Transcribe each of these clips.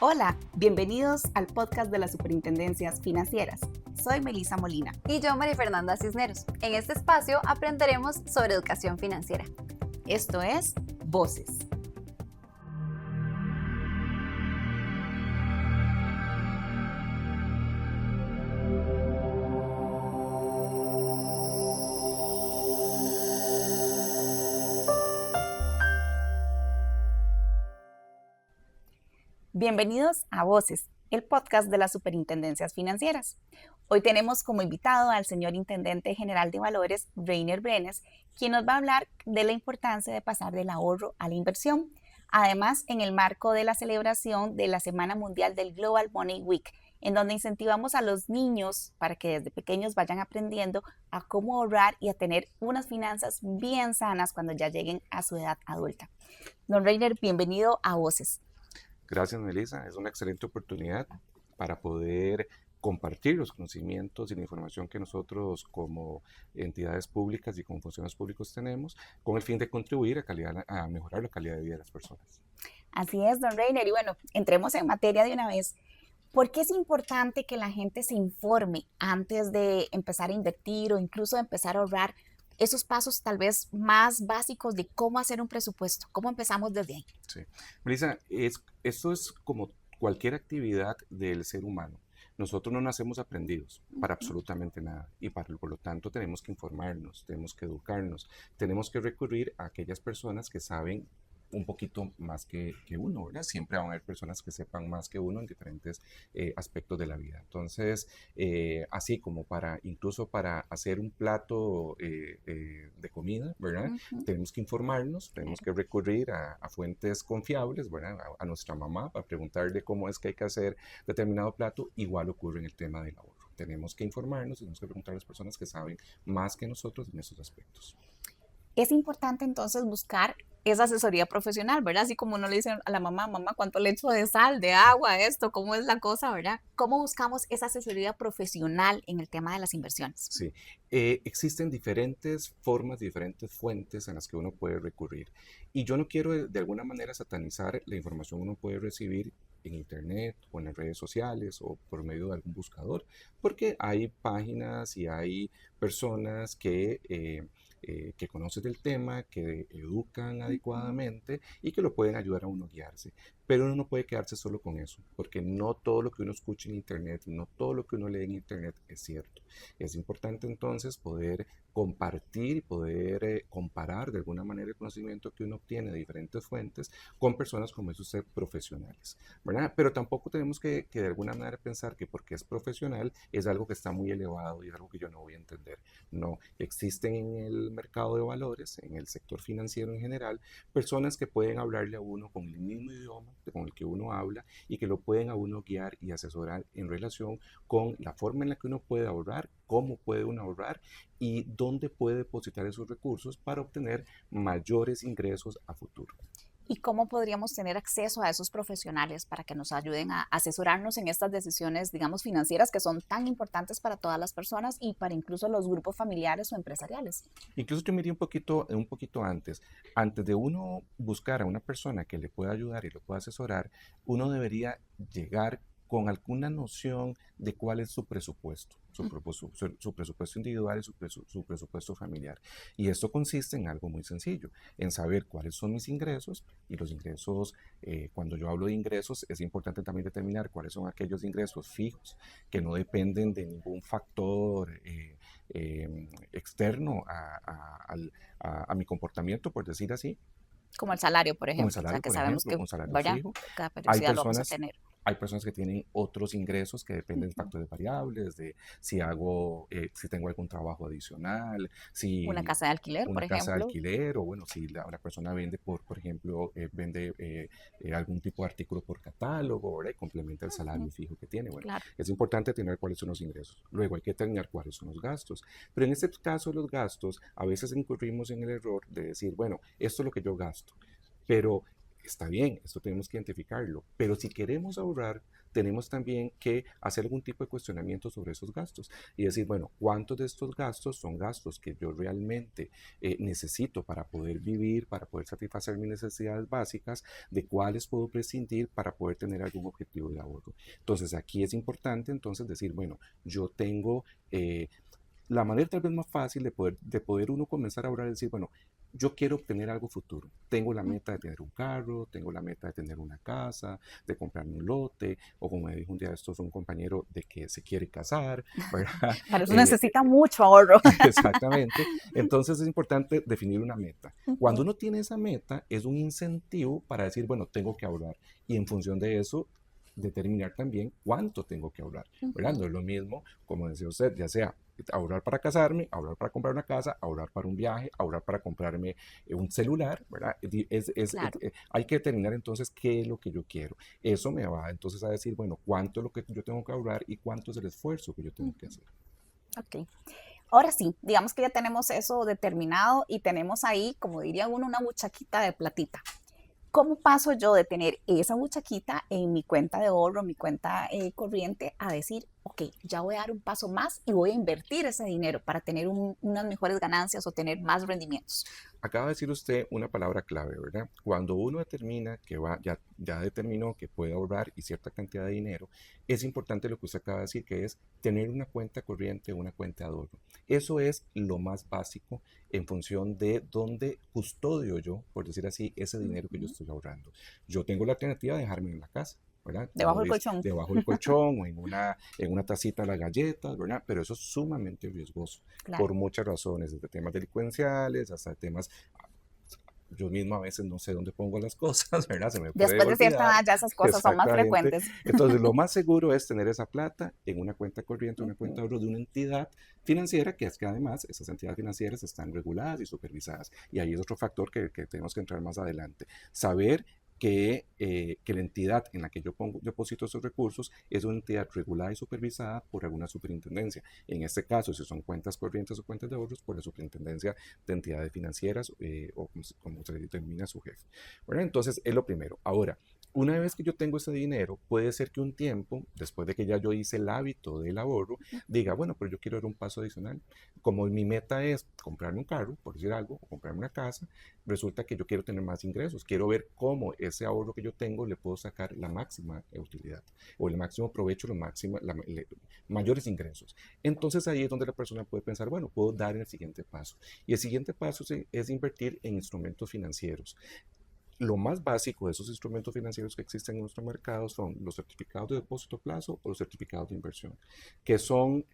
Hola, bienvenidos al podcast de las Superintendencias Financieras. Soy Melissa Molina. Y yo, María Fernanda Cisneros. En este espacio aprenderemos sobre educación financiera. Esto es Voces. Bienvenidos a Voces, el podcast de las Superintendencias Financieras. Hoy tenemos como invitado al señor Intendente General de Valores, Reiner Brenes, quien nos va a hablar de la importancia de pasar del ahorro a la inversión. Además, en el marco de la celebración de la Semana Mundial del Global Money Week, en donde incentivamos a los niños para que desde pequeños vayan aprendiendo a cómo ahorrar y a tener unas finanzas bien sanas cuando ya lleguen a su edad adulta. Don Reiner, bienvenido a Voces. Gracias, Melissa. Es una excelente oportunidad para poder compartir los conocimientos y la información que nosotros como entidades públicas y como funcionarios públicos tenemos con el fin de contribuir a mejorar la calidad de vida de las personas. Así es, don Reiner. Y bueno, entremos en materia de una vez. ¿Por qué es importante que la gente se informe antes de empezar a invertir o incluso de empezar a ahorrar? Esos pasos tal vez más básicos de cómo hacer un presupuesto. ¿Cómo empezamos desde ahí? Sí. Melissa, esto es como cualquier actividad del ser humano. Nosotros no nacemos aprendidos para absolutamente nada y por lo tanto tenemos que informarnos, tenemos que educarnos, tenemos que recurrir a aquellas personas que saben un poquito más que uno, ¿verdad? Siempre van a haber personas que sepan más que uno en diferentes aspectos de la vida. Entonces, así como incluso para hacer un plato de comida, ¿verdad? Tenemos que informarnos, tenemos que recurrir a fuentes confiables, ¿verdad? A nuestra mamá para preguntarle cómo es que hay que hacer determinado plato. Igual ocurre en el tema del ahorro. Tenemos que informarnos, tenemos que preguntar a las personas que saben más que nosotros en esos aspectos. Es importante entonces buscar esa asesoría profesional, ¿verdad? Así como uno le dice a la mamá, ¿cuánto le echo de sal, de agua, esto? ¿Cómo es la cosa, verdad? ¿Cómo buscamos esa asesoría profesional en el tema de las inversiones? Sí, existen diferentes formas, diferentes fuentes en las que uno puede recurrir. Y yo no quiero de alguna manera satanizar la información que uno puede recibir en internet o en las redes sociales o por medio de algún buscador, porque hay páginas y hay personas que conocen del tema, que educan adecuadamente y que lo pueden ayudar a uno a guiarse. Pero uno no puede quedarse solo con eso, porque no todo lo que uno escucha en internet, no todo lo que uno lee en internet es cierto. Es importante entonces poder compartir y poder comparar de alguna manera el conocimiento que uno obtiene de diferentes fuentes con personas como es usted profesionales, ¿verdad? Pero tampoco tenemos que de alguna manera pensar que porque es profesional es algo que está muy elevado y es algo que yo no voy a entender. No, existen en el mercado de valores, en el sector financiero en general, personas que pueden hablarle a uno con el mismo idioma con el que uno habla y que lo pueden a uno guiar y asesorar en relación con la forma en la que uno puede ahorrar, cómo puede uno ahorrar y dónde puede depositar esos recursos para obtener mayores ingresos a futuro. ¿Y cómo podríamos tener acceso a esos profesionales para que nos ayuden a asesorarnos en estas decisiones, digamos, financieras que son tan importantes para todas las personas y para incluso los grupos familiares o empresariales? Incluso yo me iría un poquito antes de uno buscar a una persona que le pueda ayudar y lo pueda asesorar, uno debería llegar con alguna noción de cuál es su presupuesto, su presupuesto individual y su presupuesto familiar. Y esto consiste en algo muy sencillo, en saber cuáles son mis ingresos y los ingresos, cuando yo hablo de ingresos, es importante también determinar cuáles son aquellos ingresos fijos que no dependen de ningún factor externo a mi comportamiento, por decir así. Como el salario, por Como el ejemplo, o sea, salario, que por sabemos ejemplo, que un salario vaya, fijo. cada Hay periodicidad lo vamos a personas, tener. hay personas que tienen otros ingresos que dependen de factores variables, de si tengo algún trabajo adicional, Una si casa de alquiler, por una casa de ejemplo. alquiler o bueno, si la persona vende por ejemplo, vende algún tipo de artículo por catálogo, ¿verdad? Y complementa el salario fijo que tiene. Bueno, Claro. es importante tener cuáles son los ingresos. Luego hay que determinar cuáles son los gastos. Pero en este caso, los gastos, a veces incurrimos en el error de decir, bueno, esto es lo que yo gasto. Pero está bien, esto tenemos que identificarlo, pero si queremos ahorrar, tenemos también que hacer algún tipo de cuestionamiento sobre esos gastos y decir, bueno, ¿cuántos de estos gastos son gastos que yo realmente necesito para poder vivir, para poder satisfacer mis necesidades básicas? ¿De cuáles puedo prescindir para poder tener algún objetivo de ahorro? Entonces, aquí es importante entonces decir, bueno, yo tengo... la manera tal vez más fácil de poder uno comenzar a ahorrar es decir, bueno, yo quiero obtener algo futuro. Tengo la meta de tener un carro, tengo la meta de tener una casa, de comprarme un lote, o como me dijo un día esto es un compañero de que se quiere casar, ¿verdad? Para eso Eh, necesita mucho ahorro. exactamente. Entonces es importante definir una meta. Cuando Ujú, uno tiene esa meta, es un incentivo para decir, bueno, tengo que ahorrar. Y en función de eso, determinar también cuánto tengo que ahorrar, ¿verdad? ujú. No es lo mismo, como decía usted, ya sea ahorrar para casarme, ahorrar para comprar una casa, ahorrar para un viaje, ahorrar para comprarme un celular, ¿verdad? Claro. Hay que determinar entonces qué es lo que yo quiero. Eso me va entonces a decir, bueno, cuánto es lo que yo tengo que ahorrar y cuánto es el esfuerzo que yo tengo que Ujú. hacer. Ok. Ahora sí, digamos que ya tenemos eso determinado y tenemos ahí, como diría uno, una buchaquita de platita. ¿Cómo paso yo de tener esa buchaquita en mi cuenta de ahorro, mi cuenta corriente, a decir, ok, ya voy a dar un paso más y voy a invertir ese dinero para tener unas mejores ganancias o tener más rendimientos? Acaba de decir usted una palabra clave, ¿verdad? Cuando uno determina que ya determinó que puede ahorrar y cierta cantidad de dinero, es importante lo que usted acaba de decir, que es tener una cuenta corriente, una cuenta de ahorro. Eso es lo más básico en función de dónde custodio yo, por decir así, ese dinero que yo Ujú. estoy ahorrando. Yo tengo la alternativa de dejarme en la casa, ¿verdad? Debajo del colchón. Debajo del colchón o en una tacita de las galletas, ¿verdad? Pero eso es sumamente riesgoso Claro. por muchas razones, desde temas delincuenciales hasta temas, yo mismo a veces no sé dónde pongo las cosas, ¿verdad? Se me puede Después de cierta olvidar. edad ya esas cosas son más Exactamente. frecuentes. Entonces, lo más seguro es tener esa plata en una cuenta corriente, una cuenta Ujú. de ahorro de una entidad financiera, que es que además esas entidades financieras están reguladas y supervisadas. Y ahí es otro factor que tenemos que entrar más adelante. Saber que la entidad en la que yo deposito esos recursos es una entidad regulada y supervisada por alguna superintendencia. En este caso, si son cuentas corrientes o cuentas de ahorros, por la superintendencia de entidades financieras o como se determina su jefe. Bueno, entonces, es lo primero. Ahora, una vez que yo tengo ese dinero, puede ser que un tiempo, después de que ya yo hice el hábito del ahorro, diga, bueno, pero yo quiero dar un paso adicional. Como mi meta es comprarme un carro, por decir algo, o comprarme una casa, resulta que yo quiero tener más ingresos. Quiero ver cómo ese ahorro que yo tengo le puedo sacar la máxima utilidad o el máximo provecho, mayores ingresos. Entonces ahí es donde la persona puede pensar, bueno, puedo dar el siguiente paso. Y el siguiente paso es invertir en instrumentos financieros. Lo más básico de esos instrumentos financieros que existen en nuestro mercado son los certificados de depósito a plazo o los certificados de inversión, que son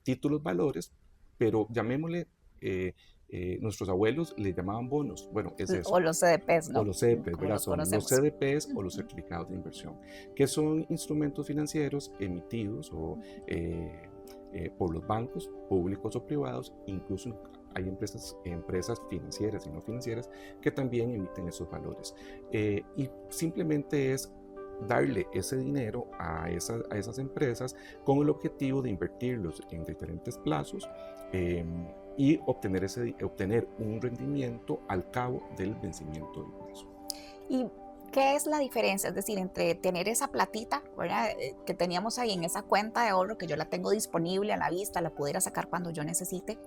títulos valores, pero llamémosle, nuestros abuelos le llamaban bonos. Bueno, es O eso. los CDPs, O ¿no? los CDPs, Como ¿verdad? los Son los conocemos. CDPs o los Ujú, certificados de inversión, que son instrumentos financieros emitidos por los bancos públicos o privados, incluso hay empresas financieras y no financieras que también emiten esos valores. Y simplemente es darle ese dinero a esas empresas con el objetivo de invertirlos en diferentes plazos eh, y obtener un rendimiento al cabo del vencimiento del plazo. ¿Y qué es la diferencia? Es decir, entre tener esa platita, ¿verdad? Que teníamos ahí en esa cuenta de ahorro, que yo la tengo disponible a la vista, la pudiera sacar cuando yo necesite,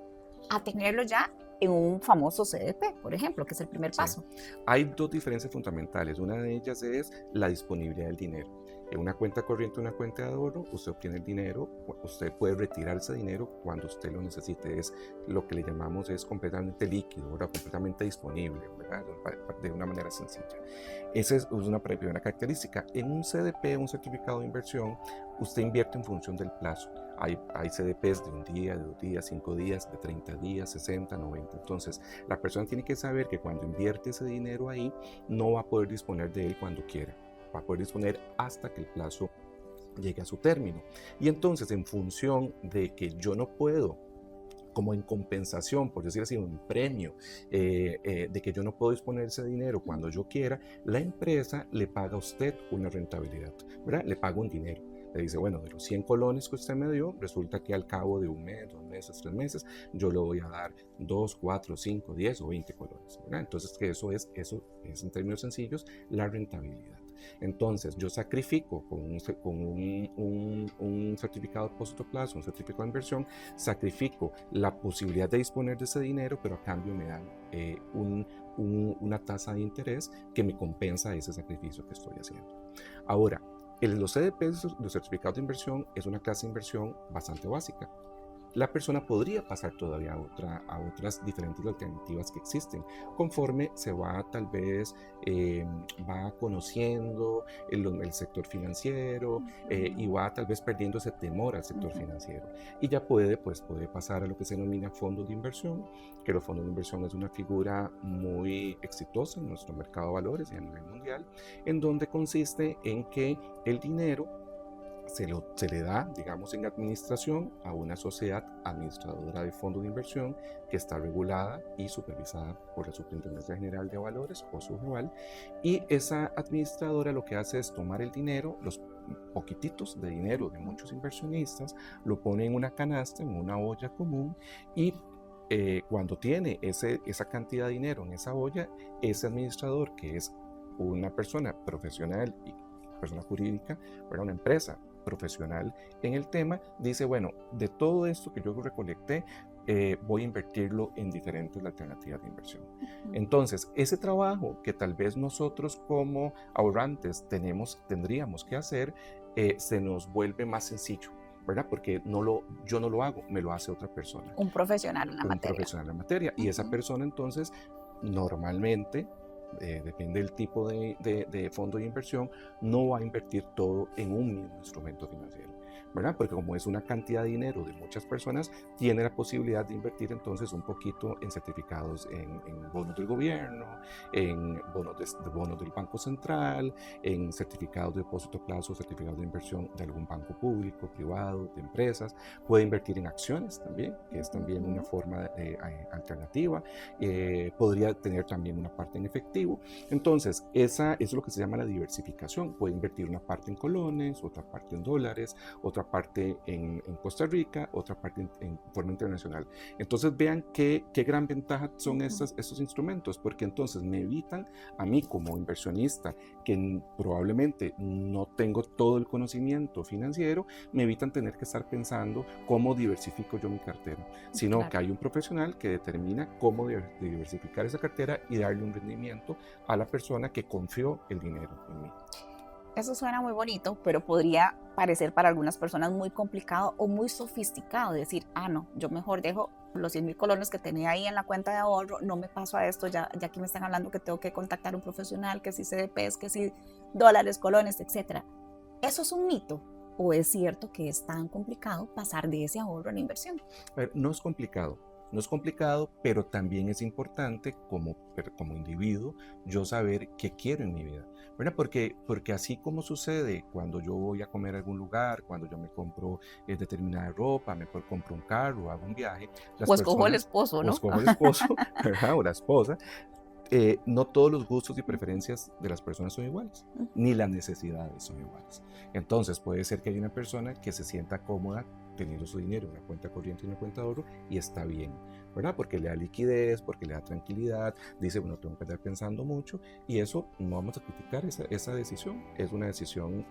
a tenerlo ya en un famoso CDP, por ejemplo, que es el primer Sí. paso. Hay dos diferencias fundamentales. Una de ellas es la disponibilidad del dinero. En una cuenta corriente, una cuenta de ahorro, usted obtiene el dinero, usted puede retirar ese dinero cuando usted lo necesite. Es lo que le llamamos es completamente líquido, ¿verdad? Completamente disponible, ¿verdad? De una manera sencilla. Esa es una primera característica. En un CDP, un certificado de inversión, usted invierte en función del plazo. Hay CDPs de un día, de 2 días, 5 días, de 30 días, 60, 90. Entonces, la persona tiene que saber que cuando invierte ese dinero ahí, no va a poder disponer de él cuando quiera. Va a poder disponer hasta que el plazo llegue a su término. Y entonces, en función de que yo no puedo, como en compensación, por decir así, un premio, de que yo no puedo disponer ese dinero cuando yo quiera, la empresa le paga a usted una rentabilidad, ¿verdad? Le paga un dinero. Le dice, bueno, de los 100 colones que usted me dio, resulta que al cabo de un mes, 2 meses, 3 meses, yo le voy a dar 2, 4, 5, 10 o 20 colones, ¿verdad? Entonces, que eso es en términos sencillos la rentabilidad. Entonces, yo sacrifico con un certificado de depósito a plazo, un certificado de inversión, sacrifico la posibilidad de disponer de ese dinero, pero a cambio me dan una tasa de interés que me compensa ese sacrificio que estoy haciendo. Ahora, los CDPs, los certificados de inversión, es una clase de inversión bastante básica. La persona podría pasar todavía a otras diferentes alternativas que existen, conforme se va tal vez, va conociendo el sector financiero y va tal vez perdiendo ese temor al sector financiero. Y ya puede pasar a lo que se denomina fondos de inversión, que los fondos de inversión es una figura muy exitosa en nuestro mercado de valores y a nivel mundial, en donde consiste en que el dinero se le da, digamos, en administración a una sociedad administradora de fondos de inversión que está regulada y supervisada por la Superintendencia General de Valores o SUGEVAL, y esa administradora lo que hace es tomar el dinero, los poquititos de dinero de muchos inversionistas, lo pone en una canasta, en una olla común, y cuando tiene esa cantidad de dinero en esa olla, ese administrador, que es una persona profesional y persona jurídica, una empresa profesional en el tema, dice, bueno, de todo esto que yo recolecté, voy a invertirlo en diferentes alternativas de inversión. Entonces, ese trabajo que tal vez nosotros como ahorrantes tendríamos que hacer, se nos vuelve más sencillo, ¿verdad? Porque yo no lo hago, me lo hace otra persona. Un profesional en la materia. Un profesional en la materia. Y esa persona entonces, normalmente, depende del tipo de fondo de inversión, no va a invertir todo en un mismo instrumento financiero, ¿verdad? Porque como es una cantidad de dinero de muchas personas, tiene la posibilidad de invertir entonces un poquito en certificados, en bonos del gobierno, en bonos del Banco Central, en certificados de depósito a plazo, certificados de inversión de algún banco público, privado, de empresas. Puede invertir en acciones también, que es también una forma alternativa. Podría tener también una parte en efectivo. Entonces, eso es lo que se llama la diversificación. Puede invertir una parte en colones, otra parte en dólares, otra parte en Costa Rica, otra parte en forma internacional. Entonces vean qué gran ventaja son estos instrumentos, porque entonces me evitan a mí como inversionista, que probablemente no tengo todo el conocimiento financiero, me evitan tener que estar pensando cómo diversifico yo mi cartera, sino Claro. que hay un profesional que determina cómo diversificar esa cartera y darle un rendimiento a la persona que confió el dinero en mí. Eso suena muy bonito, pero podría parecer para algunas personas muy complicado o muy sofisticado decir, no, yo mejor dejo los 100,000 colones que tenía ahí en la cuenta de ahorro, no me paso a esto, ya aquí me están hablando que tengo que contactar a un profesional, que si CDPs, que si dólares, colones, etc. ¿Eso es un mito o es cierto que es tan complicado pasar de ese ahorro a la inversión? A ver, no es complicado. No es complicado, pero también es importante como individuo yo saber qué quiero en mi vida, ¿verdad? Porque así como sucede cuando yo voy a comer a algún lugar, cuando yo me compro determinada ropa, me compro un carro, hago un viaje, O escojo el esposo, o ¿no? escojo el esposo, ¿verdad? O la esposa, no todos los gustos y preferencias de las personas son iguales, ni las necesidades son iguales. Entonces puede ser que haya una persona que se sienta cómoda teniendo su dinero en una cuenta corriente y una cuenta de ahorro y está bien, ¿verdad? Porque le da liquidez, porque le da tranquilidad, dice, bueno, tengo que estar pensando mucho, y eso no vamos a criticar esa decisión, es una decisión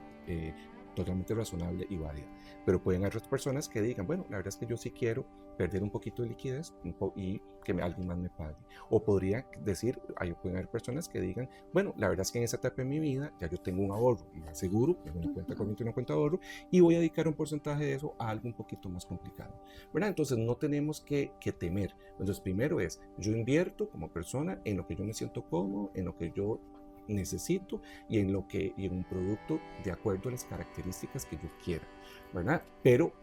totalmente razonable y válida. Pero pueden haber otras personas que digan, bueno, la verdad es que yo sí quiero perder un poquito de liquidez y que alguien más me pague. O podría decir, pueden haber personas que digan, bueno, la verdad es que en esa etapa de mi vida ya yo tengo un ahorro más seguro, en una cuenta corriente y una cuenta de ahorro, y voy a dedicar un porcentaje de eso a algo un poquito más complicado, ¿verdad? Entonces no tenemos que temer. Entonces primero es, yo invierto como persona en lo que yo me siento cómodo, en lo que yo necesito y en un producto de acuerdo a las características que yo quiera, ¿verdad? Pero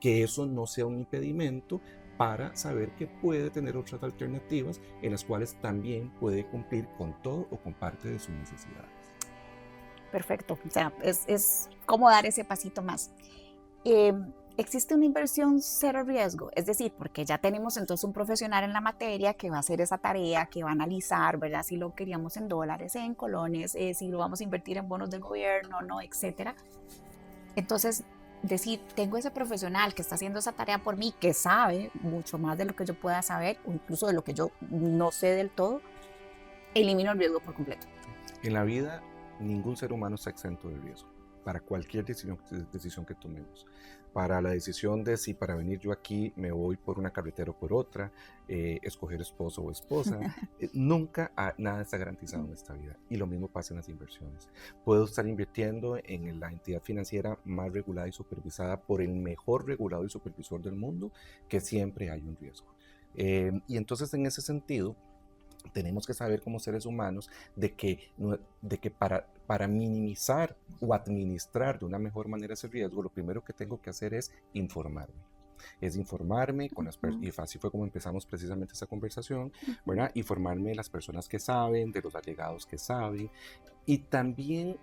que eso no sea un impedimento para saber que puede tener otras alternativas en las cuales también puede cumplir con todo o con parte de sus necesidades. Perfecto, o sea, es como dar ese pasito más. Existe una inversión cero riesgo, es decir, porque ya tenemos entonces un profesional en la materia que va a hacer esa tarea, que va a analizar, ¿verdad? Si lo queríamos en dólares, en colones, si lo vamos a invertir en bonos del gobierno, no, etcétera. Entonces, decir, tengo ese profesional que está haciendo esa tarea por mí, que sabe mucho más de lo que yo pueda saber, o incluso de lo que yo no sé del todo, elimino el riesgo por completo. En la vida, ningún ser humano está exento de riesgo para cualquier decisión que tomemos. Para la decisión de si para venir yo aquí me voy por una carretera o por otra, escoger esposo o esposa, nunca nada está garantizado en esta vida. Y lo mismo pasa en las inversiones. Puedo estar invirtiendo en la entidad financiera más regulada y supervisada por el mejor regulador y supervisor del mundo, que siempre hay un riesgo. Y entonces en ese sentido, tenemos que saber como seres humanos de que para minimizar o administrar de una mejor manera ese riesgo, lo primero que tengo que hacer es informarme. Es informarme con las personas, y así fue como empezamos precisamente esta conversación, ¿verdad? Informarme de las personas que saben, de los allegados que saben, y también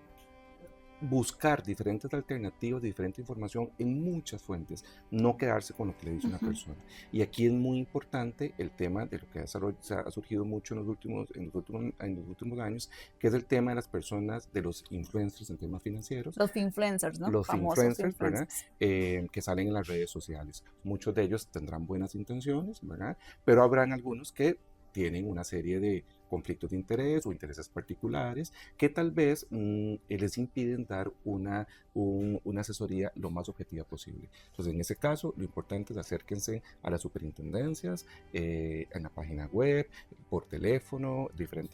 buscar diferentes alternativas, diferente información en muchas fuentes, no quedarse con lo que le dice una persona. Y aquí es muy importante el tema de lo que ha surgido mucho en los últimos años, que es el tema de las personas, de los influencers en temas financieros. Los influencers, ¿no? Los Famosos influencers, ¿verdad? influencers. Que salen en las redes sociales. Muchos de ellos tendrán buenas intenciones, ¿verdad? Pero habrán algunos que tienen una serie de conflictos de interés o intereses particulares que tal vez les impiden dar una asesoría lo más objetiva posible. Entonces, en ese caso, lo importante es acérquense a las superintendencias, en la página web, por teléfono,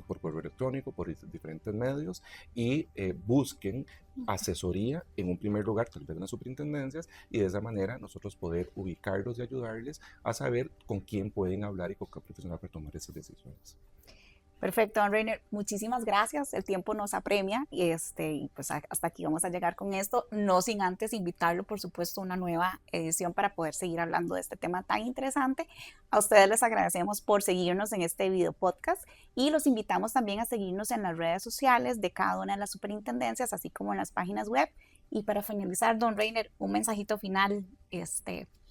por correo electrónico, por diferentes medios, y busquen asesoría en un primer lugar, tal vez en las superintendencias, y de esa manera nosotros poder ubicarlos y ayudarles a saber con quién pueden hablar y con qué profesional para tomar esas decisiones. Perfecto, don Reiner, muchísimas gracias. El tiempo nos apremia y pues hasta aquí vamos a llegar con esto, no sin antes invitarlo, por supuesto, a una nueva edición para poder seguir hablando de este tema tan interesante. A ustedes les agradecemos por seguirnos en este video podcast y los invitamos también a seguirnos en las redes sociales de cada una de las superintendencias, así como en las páginas web. Y para finalizar, don Reiner, un mensajito final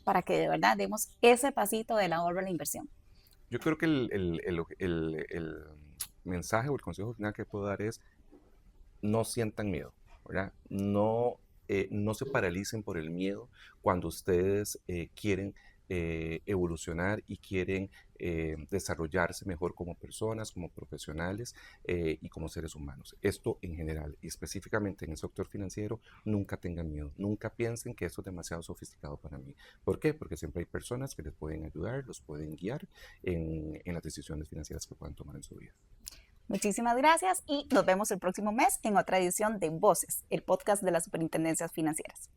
para que de verdad demos ese pasito del ahorro a la inversión. Yo creo que el mensaje o el consejo final que puedo dar es: no sientan miedo, ¿verdad? No se paralicen por el miedo cuando ustedes quieren evolucionar y quieren desarrollarse mejor como personas, como profesionales y como seres humanos. Esto en general y específicamente en el sector financiero, nunca tengan miedo, nunca piensen que esto es demasiado sofisticado para mí. ¿Por qué? Porque siempre hay personas que les pueden ayudar, los pueden guiar en las decisiones financieras que puedan tomar en su vida. Muchísimas gracias y nos vemos el próximo mes en otra edición de Voces, el podcast de las Superintendencias Financieras.